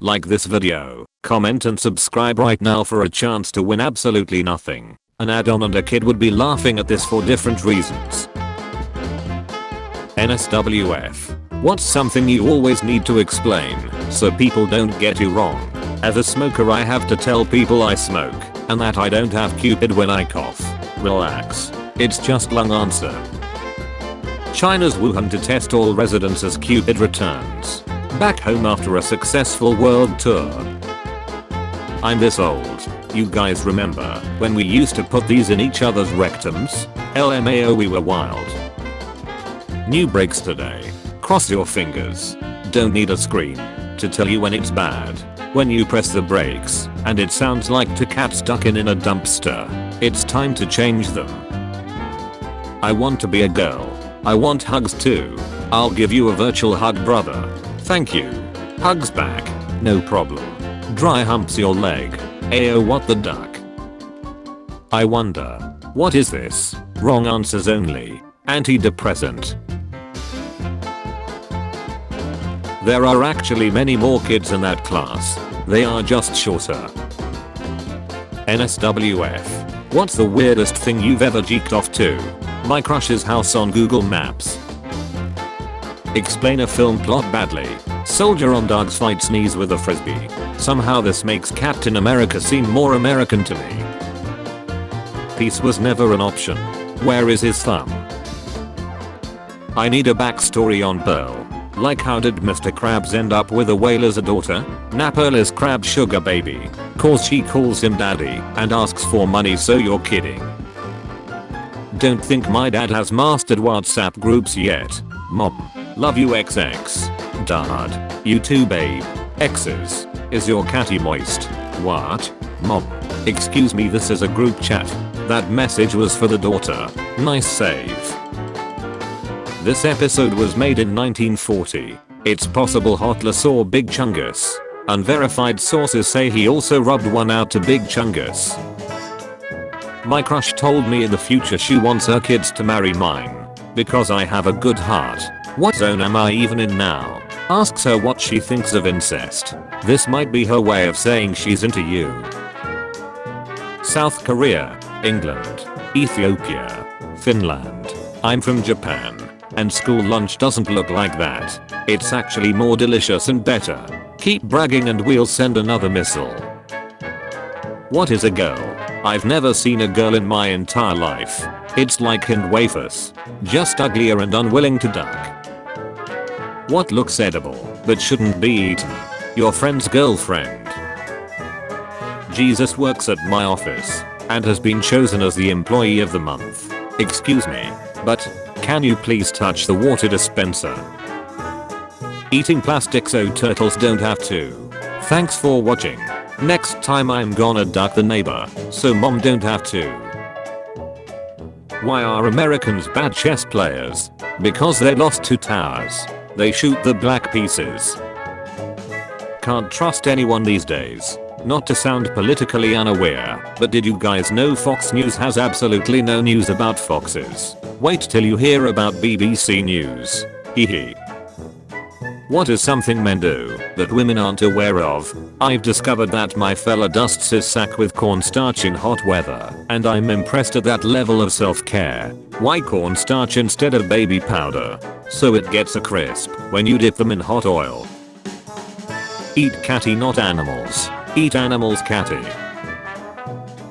Like this video, comment and subscribe right now for a chance to win absolutely nothing. An add-on and a kid would be laughing at this for different reasons. NSWF. What's something you always need to explain so people don't get you wrong? As a smoker I have to tell people I smoke and that I don't have Cupid when I cough. Relax. It's just lung answer. China's Wuhan to test all residents as Cupid returns back home after a successful world tour. I'm this old. You guys remember when we used to put these in each other's rectums? LMAO, we were wild. New brakes today. Cross your fingers. Don't need a screen to tell you when it's bad. When you press the brakes and it sounds like two cats stuck in a dumpster, it's time to change them. I want to be a girl. I want hugs too. I'll give you a virtual hug, brother. Thank you. Hugs back. No problem. Dry humps your leg. Ayo, what the duck? I wonder. What is this? Wrong answers only. Antidepressant. There are actually many more kids in that class. They are just shorter. NSWF. What's the weirdest thing you've ever jeeked off to? My crush's house on Google Maps. Explain a film plot badly. Soldier on dog's fight sneeze with a frisbee. Somehow this makes Captain America seem more American to me. Peace was never an option. Where is his thumb? I need a backstory on Pearl. Like, how did Mr. Krabs end up with a whale as a daughter? Pearl is Krabs' sugar baby. Cause she calls him daddy and asks for money, so you're kidding. Don't think my dad has mastered WhatsApp groups yet. Mom. Love you XX. Dad. You too babe. X's. Is your catty moist? What? Mom. Excuse me, this is a group chat. That message was for the daughter. Nice save. This episode was made in 1940. It's possible Hitler saw Big Chungus. Unverified sources say he also rubbed one out to Big Chungus. My crush told me in the future she wants her kids to marry mine because I have a good heart. What zone am I even in now? Asks her what she thinks of incest. This might be her way of saying she's into you. South Korea, England, Ethiopia, Finland. I'm from Japan. And school lunch doesn't look like that. It's actually more delicious and better. Keep bragging and we'll send another missile. What is a girl? I've never seen a girl in my entire life. It's like Hind wafers. Just uglier and unwilling to duck. What looks edible but shouldn't be eaten? Your friend's girlfriend. Jesus works at my office and has been chosen as the employee of the month. Excuse me, but can you please touch the water dispenser? Eating plastic so turtles don't have to. Thanks for watching. Next time I'm gonna duck the neighbor so mom don't have to. Why are Americans bad chess players? Because they lost 2 towers. They shoot the black pieces. Can't trust anyone these days. Not to sound politically unaware, but did you guys know Fox News has absolutely no news about foxes? Wait till you hear about BBC News. Hehe. What is something men do that women aren't aware of? I've discovered that my fella dusts his sack with cornstarch in hot weather, and I'm impressed at that level of self-care. Why cornstarch instead of baby powder? So it gets a crisp when you dip them in hot oil. Eat catty, not animals. Eat animals, catty.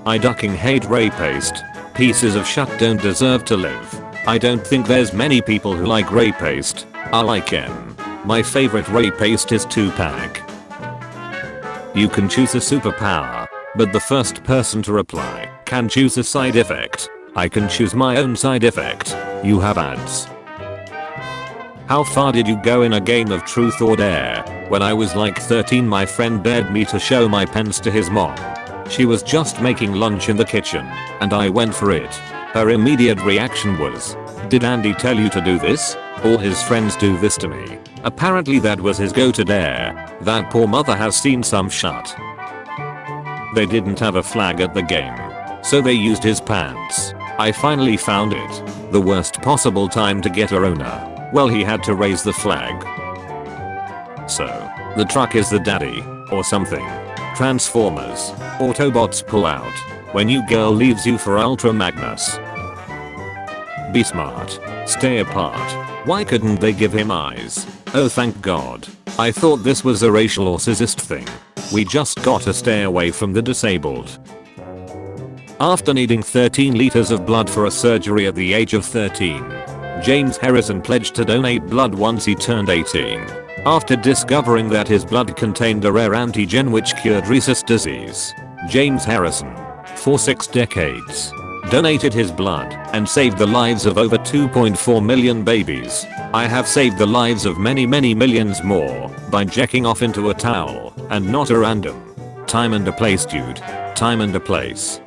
I ducking hate rapist. Pieces of shit don't deserve to live. I don't think there's many people who like rapist. I like him. My favorite rapist is Tupac. You can choose a superpower, but the first person to reply can choose a side effect. I can choose my own side effect. You have ads. How far did you go in a game of truth or dare? When I was like 13, my friend dared me to show my pens to his mom. She was just making lunch in the kitchen, and I went for it. Her immediate reaction was, "Did Andy tell you to do this? All his friends do this to me." Apparently that was his go-to dare. That poor mother has seen some shit. They didn't have a flag at the game, so they used his pants. I finally found it. The worst possible time to get a Rona. Well, he had to raise the flag. So, The truck is the daddy, or something. Transformers. Autobots pull out. When you girl leaves you for Ultra Magnus. Be smart. Stay apart. Why couldn't they give him eyes? Oh thank god. I thought this was a racial or sexist thing. We just gotta stay away from the disabled. After needing 13 liters of blood for a surgery at the age of 13, James Harrison pledged to donate blood once he turned 18. After discovering that his blood contained a rare antigen which cured rhesus disease, James Harrison, for 6 decades, donated his blood and saved the lives of over 2.4 million babies. I have saved the lives of many millions more by jacking off into a towel and not a random. Time and a place, dude. Time and a place.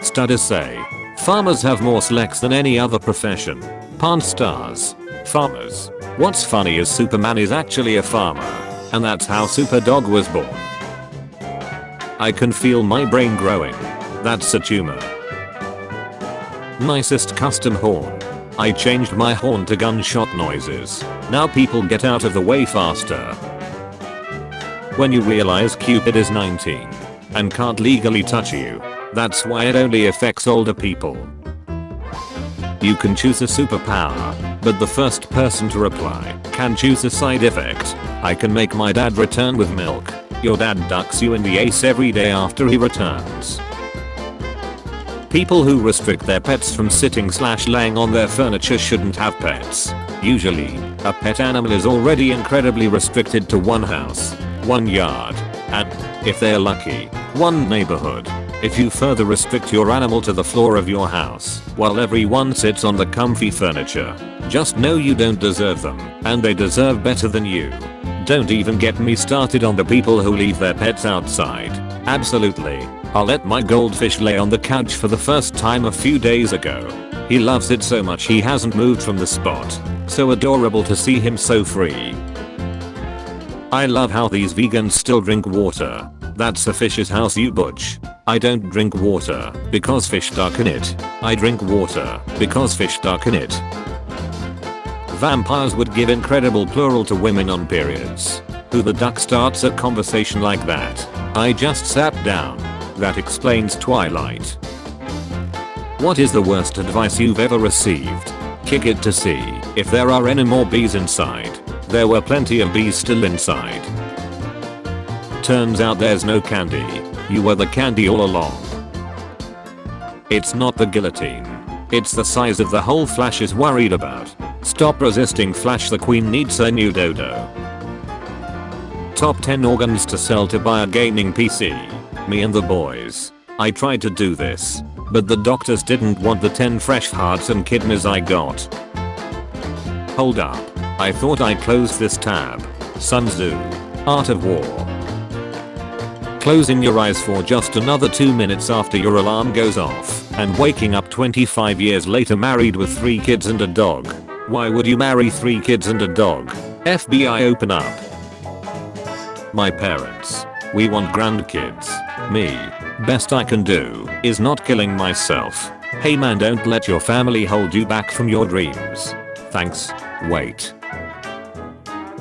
Studies say farmers have more sex than any other profession. Porn stars. Farmers. What's funny is Superman is actually a farmer, and that's how Superdog was born. I can feel my brain growing. That's a tumor. Nicest custom horn. I changed my horn to gunshot noises. Now people get out of the way faster. When you realize Cupid is 19 and can't legally touch you, that's why it only affects older people. You can choose a superpower, but the first person to reply can choose a side effect. I can make my dad return with milk. Your dad ducks you in the ace every day after he returns. People who restrict their pets from sitting/laying on their furniture shouldn't have pets. Usually, a pet animal is already incredibly restricted to one house, one yard, and, if they're lucky, one neighborhood. If you further restrict your animal to the floor of your house, while everyone sits on the comfy furniture, just know you don't deserve them, and they deserve better than you. Don't even get me started on the people who leave their pets outside. Absolutely. I let my goldfish lay on the couch for the first time a few days ago. He loves it so much he hasn't moved from the spot. So adorable to see him so free. I love how these vegans still drink water. That's a fish's house, you butch. I don't drink water because fish darken it. I drink water because fish darken it. Vampires would give incredible plural to women on periods. Who the duck starts a conversation like that? I just sat down. That explains Twilight. What is the worst advice you've ever received? Kick it to see if there are any more bees inside. There were plenty of bees still inside. Turns out there's no candy. You were the candy all along. It's not the guillotine. It's the size of the hole Flash is worried about. Stop resisting Flash, the queen needs a new dodo. Top 10 organs to sell to buy a gaming PC. Me and the boys. I tried to do this, but the doctors didn't want the 10 fresh hearts and kidneys I got. Hold up. I thought I closed this tab. Sun Tzu. Art of War. Closing your eyes for just another 2 minutes after your alarm goes off, and waking up 25 years later married with 3 kids and a dog. Why would you marry 3 kids and a dog? FBI open up. My parents. We want grandkids. Me. Best I can do is not killing myself. Hey man, don't let your family hold you back from your dreams. Thanks. Wait.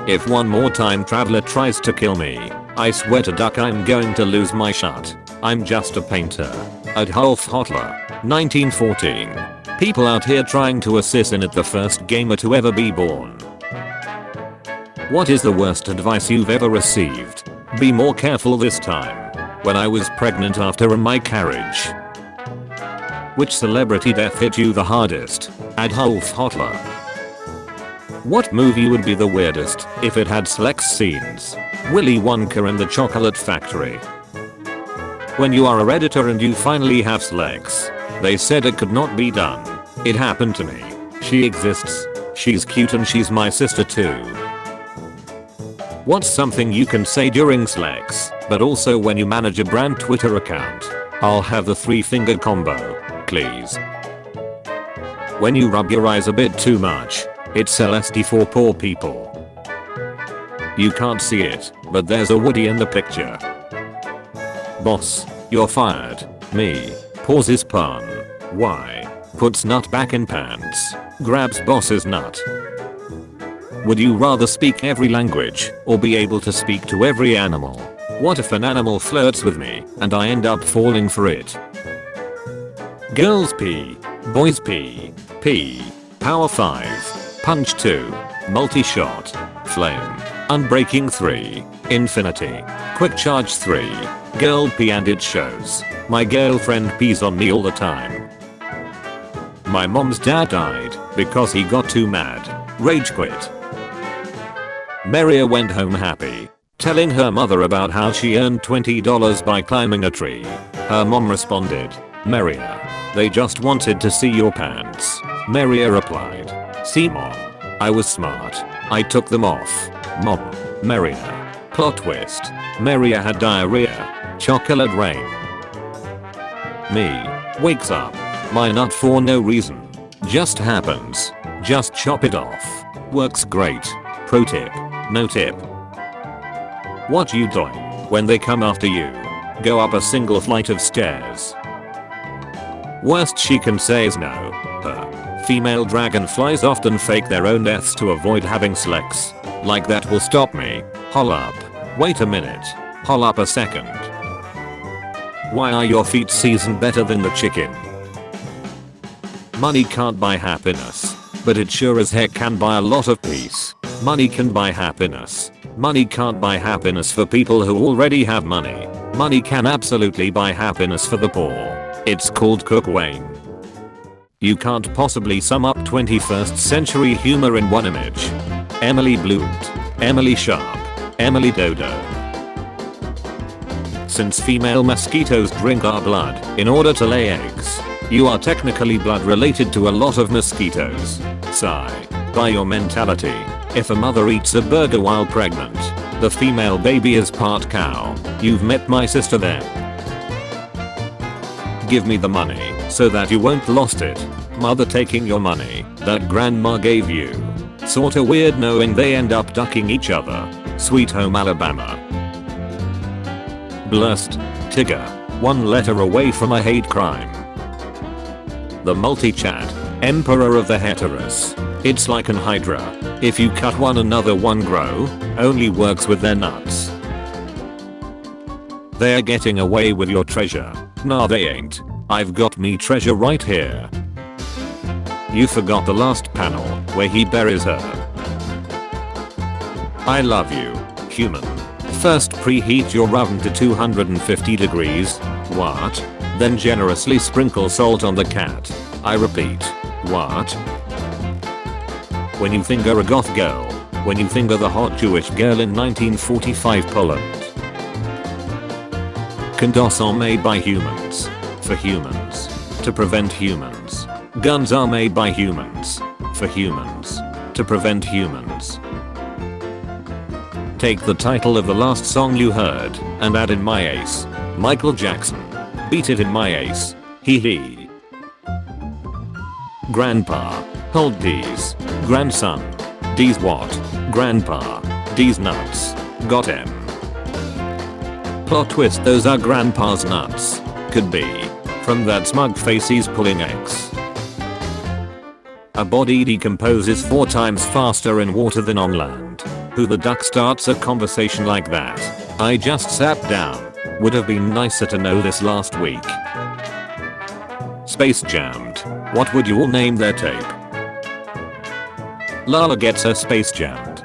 If one more time traveler tries to kill me, I swear to duck I'm going to lose my shot. I'm just a painter. Adolf Hitler. 1914. People out here trying to assassinate the first gamer to ever be born. What is the worst advice you've ever received? Be more careful this time. When I was pregnant after a miscarriage. Which celebrity death hit you the hardest? Adolf Hitler. What movie would be the weirdest if it had sex scenes? Willy Wonka and the Chocolate Factory. When you are a redditor and you finally have sex, they said it could not be done. It happened to me. She exists. She's cute and she's my sister too. What's something you can say during sex, but also when you manage a brand Twitter account? I'll have the 3-finger combo, please. When you rub your eyes a bit too much, it's LSD for poor people. You can't see it, but there's a Woody in the picture. Boss, you're fired. Me. Pauses pun. Why? Puts nut back in pants. Grabs boss's nut. Would you rather speak every language or be able to speak to every animal? What if an animal flirts with me and I end up falling for it? Girls pee, boys pee, pee, power 5, punch 2, multi-shot, flame, unbreaking 3, infinity, quick charge 3, girl pee and it shows. My girlfriend pees on me all the time. My mom's dad died because he got too mad. Rage quit. Maria went home happy, telling her mother about how she earned $20 by climbing a tree. Her mom responded, "Maria, they just wanted to see your pants." Maria replied, "See mom, I was smart. I took them off." Mom, Maria. Plot twist. Maria had diarrhea. Chocolate rain. Me. Wakes up. My nut for no reason. Just happens. Just chop it off. Works great. Pro tip. No tip. What you doing when they come after you? Go up a single flight of stairs. Worst she can say is no. Female dragonflies often fake their own deaths to avoid having sex. Like that will stop me. Hol up. Wait a minute. Hol up a second. Why are your feet seasoned better than the chicken? Money can't buy happiness, but it sure as heck can buy a lot of peace. Money can buy happiness. Money can't buy happiness for people who already have money. Money can absolutely buy happiness for the poor. It's called Cook Wayne. You can't possibly sum up 21st century humor in one image. Emily Blunt, Emily Sharp, Emily Dodo. Since female mosquitoes drink our blood in order to lay eggs, you are technically blood related to a lot of mosquitoes. Sigh. By your mentality, if a mother eats a burger while pregnant, the female baby is part cow. You've met my sister then. Give me the money so that you won't lost it. Mother taking your money that grandma gave you. Sorta weird knowing they end up ducking each other. Sweet Home Alabama. Blessed. Tigger. One letter away from a hate crime. The multi-chat. Emperor of the heteros. It's like an hydra. If you cut one another one grow. Only works with their nuts. They're getting away with your treasure. Nah they ain't. I've got me treasure right here. You forgot the last panel where he buries her. I love you, human. First preheat your oven to 250 degrees. What? Then generously sprinkle salt on the cat. I repeat. What? When you finger a goth girl. When you finger the hot Jewish girl in 1945 Poland. Condoms are made by humans. For humans. To prevent humans. Guns are made by humans. For humans. To prevent humans. Take the title of the last song you heard and add in my ace. Michael Jackson. Beat it in my ace. Hee hee. Grandpa. Hold D's. Grandson. D's what? Grandpa. D's nuts. Got him. Plot twist, those are grandpa's nuts. Could be. From that smug face he's pulling X. A body decomposes 4 times faster in water than on land. Who the duck starts a conversation like that? I just sat down. Would have been nicer to know this last week. Space jammed. What would you all name their tape? Lala gets her space jammed.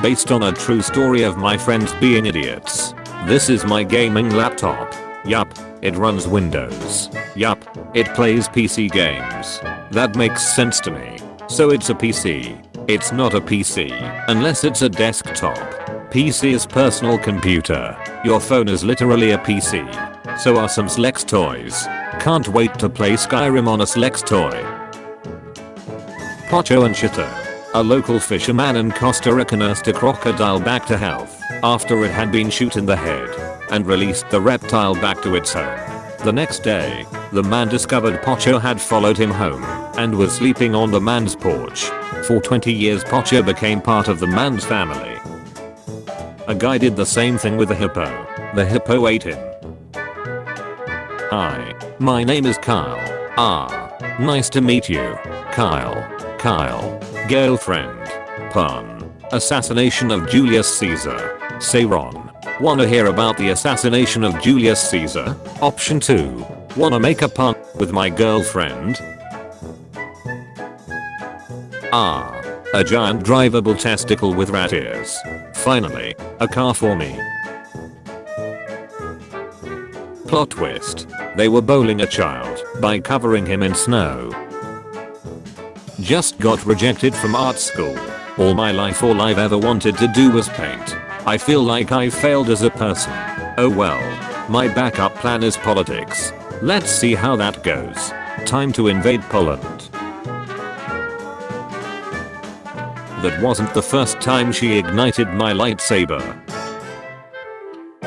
Based on a true story of my friends being idiots. This is my gaming laptop. Yup, it runs Windows. Yup, it plays PC games. That makes sense to me. So it's a PC. It's not a PC unless it's a desktop. PC is personal computer. Your phone is literally a PC. So are some Slex toys. Can't wait to play Skyrim on a Slex toy. Pocho and Chito. A local fisherman in Costa Rica nursed a crocodile back to health after it had been shot in the head and released the reptile back to its home. The next day, the man discovered Pocho had followed him home and was sleeping on the man's porch. For 20 years Pocho became part of the man's family. A guy did the same thing with the hippo. The hippo ate him. Hi, my name is Kyle. Ah, nice to meet you, Kyle. Kyle, Girlfriend. Pun. Assassination of Julius Caesar. Say Ron. Wanna hear about the assassination of Julius Caesar? Option 2. Wanna make a pun with my girlfriend? Ah. A giant drivable testicle with rat ears. Finally, a car for me. Plot twist. They were bowling a child by covering him in snow. Just got rejected from art school. All my life all I've ever wanted to do was paint. I feel like I failed as a person. Oh well. My backup plan is politics. Let's see how that goes. Time to invade Poland. That wasn't the first time she ignited my lightsaber.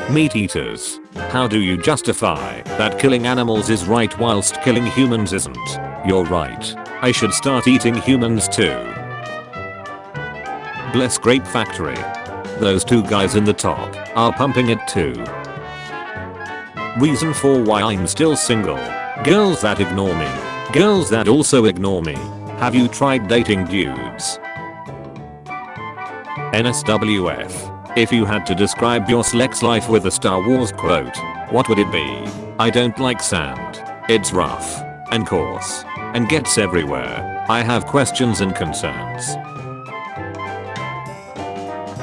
Meat eaters. How do you justify that killing animals is right whilst killing humans isn't? You're right. I should start eating humans too. Bless Grape Factory. Those two guys in the top are pumping it too. Reason for why I'm still single. Girls that ignore me. Girls that also ignore me. Have you tried dating dudes? NSWF. If you had to describe your sex life with a Star Wars quote, what would it be? I don't like sand. It's rough and coarse and gets everywhere. I have questions and concerns.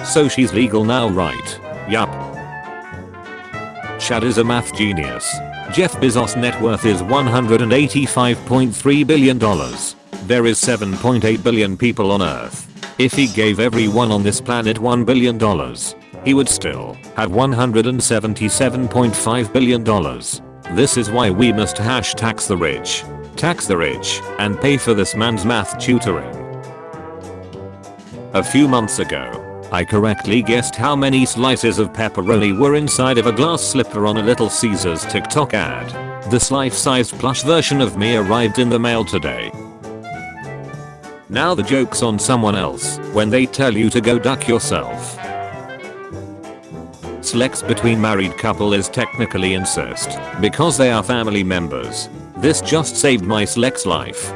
So she's legal now, right? Yup. Chad is a math genius. Jeff Bezos' net worth is $185.3 billion. There is 7.8 billion people on Earth. If he gave everyone on this planet $1 billion, he would still have $177.5 billion. This is why we must tax the rich. Tax the rich and pay for this man's math tutoring. A few months ago, I correctly guessed how many slices of pepperoni were inside of a glass slipper on a Little Caesars TikTok ad. This life-sized plush version of me arrived in the mail today. Now the joke's on someone else when they tell you to go duck yourself. Sex between married couple is technically incest because they are family members. This just saved my sex life.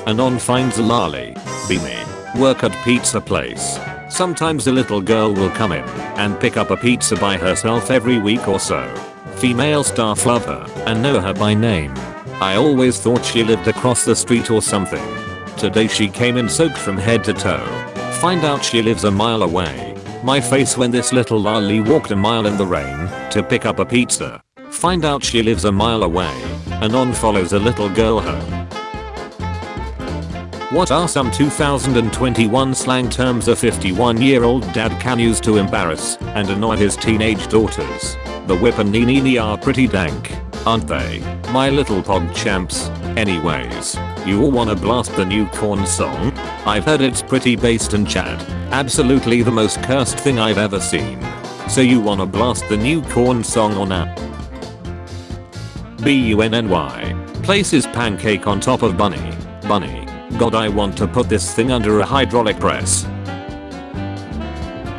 Anon finds a lolly. Be me. Work at pizza place. Sometimes a little girl will come in and pick up a pizza by herself every week or so. Female staff love her and know her by name. I always thought she lived across the street or something. Today she came in soaked from head to toe. Find out she lives a mile away. My face when this little lolly walked a mile in the rain to pick up a pizza. Find out she lives a mile away. Anon follows a little girl home. What are some 2021 slang terms a 51-year-old dad can use to embarrass and annoy his teenage daughters? The whip and nee are pretty dank, aren't they? My little pog champs. Anyways, you all wanna blast the new Korn song? I've heard it's pretty based and Chad. Absolutely the most cursed thing I've ever seen. So you wanna blast the new Korn song or not? BUNNY. Places pancake on top of bunny. Bunny. God, I want to put this thing under a hydraulic press.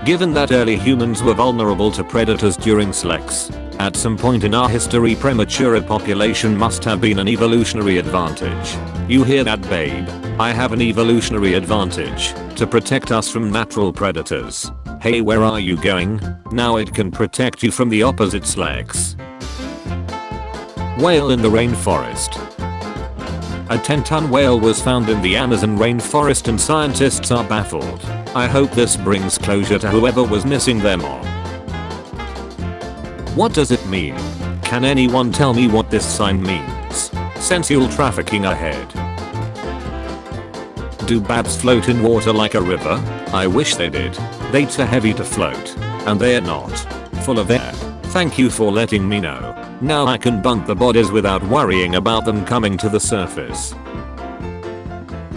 Given that early humans were vulnerable to predators during sex, at some point in our history premature population must have been an evolutionary advantage. You hear that, babe? I have an evolutionary advantage to protect us from natural predators. Hey, where are you going? Now it can protect you from the opposite sex. Whale in the rainforest. A 10-ton whale was found in the Amazon rainforest and scientists are baffled. I hope this brings closure to whoever was missing them on. What does it mean? Can anyone tell me what this sign means? Sensual trafficking ahead. Do babs float in water like a river? I wish they did. They're too heavy to float. And they're not. Full of air. Thank you for letting me know. Now I can bunk the bodies without worrying about them coming to the surface.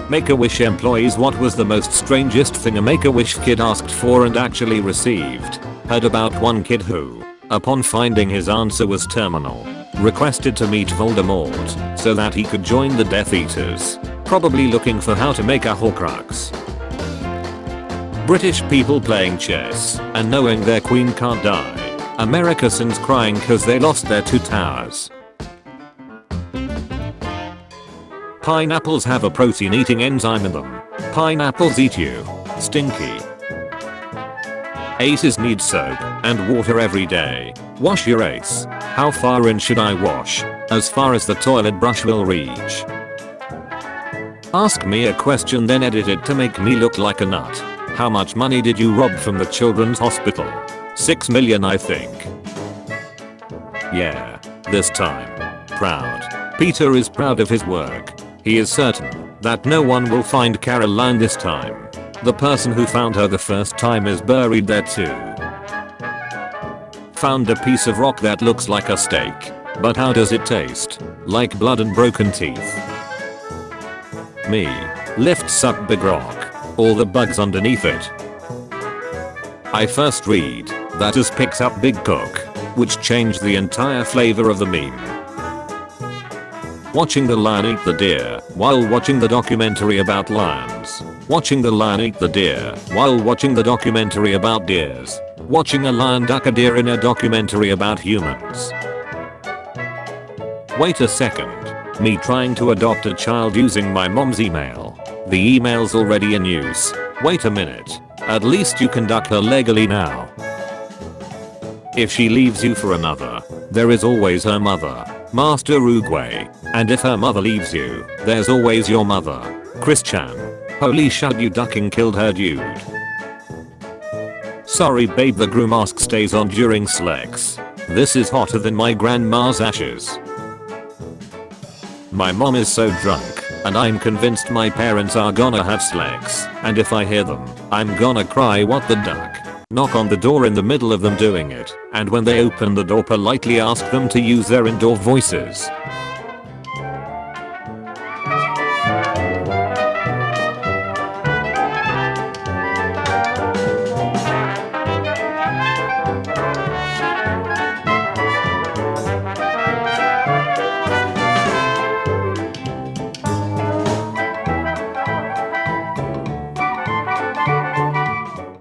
Make-A-Wish employees, what was the most strangest thing a Make-A-Wish kid asked for and actually received? Heard about one kid who, upon finding his answer was terminal, requested to meet Voldemort so that he could join the Death Eaters, probably looking for how to make a Horcrux. British people playing chess and knowing their queen can't die. Americans crying cause they lost their two towers. Pineapples have a protein eating enzyme in them. Pineapples eat you. Stinky. Aces need soap and water every day. Wash your ace. How far in should I wash? As far as the toilet brush will reach. Ask me a question then edit it to make me look like a nut. How much money did you rob from the children's hospital? 6 million I think. Yeah, this time. Proud. Peter is proud of his work. He is certain that no one will find Caroline this time. The person who found her the first time is buried there too. Found a piece of rock that looks like a steak. But how does it taste? Like blood and broken teeth. Me. Lifts up big rock. All the bugs underneath it. I first read that as picks up Big Cook, which changed the entire flavor of the meme. Watching the lion eat the deer while watching the documentary about lions. Watching the lion eat the deer while watching the documentary about deers. Watching a lion duck a deer in a documentary about humans. Wait a second. Me trying to adopt a child using my mom's email. The email's already in use. Wait a minute. At least you can duck her legally now. If she leaves you for another, there is always her mother, Master Uruguay. And if her mother leaves you, there's always your mother, Christian. Holy shit, you ducking killed her dude. Sorry babe, the groom mask stays on during sex. This is hotter than my grandma's ashes. My mom is so drunk, and I'm convinced my parents are gonna have sex, and if I hear them, I'm gonna cry what the duck. Knock on the door in the middle of them doing it, and when they open the door politely ask them to use their indoor voices.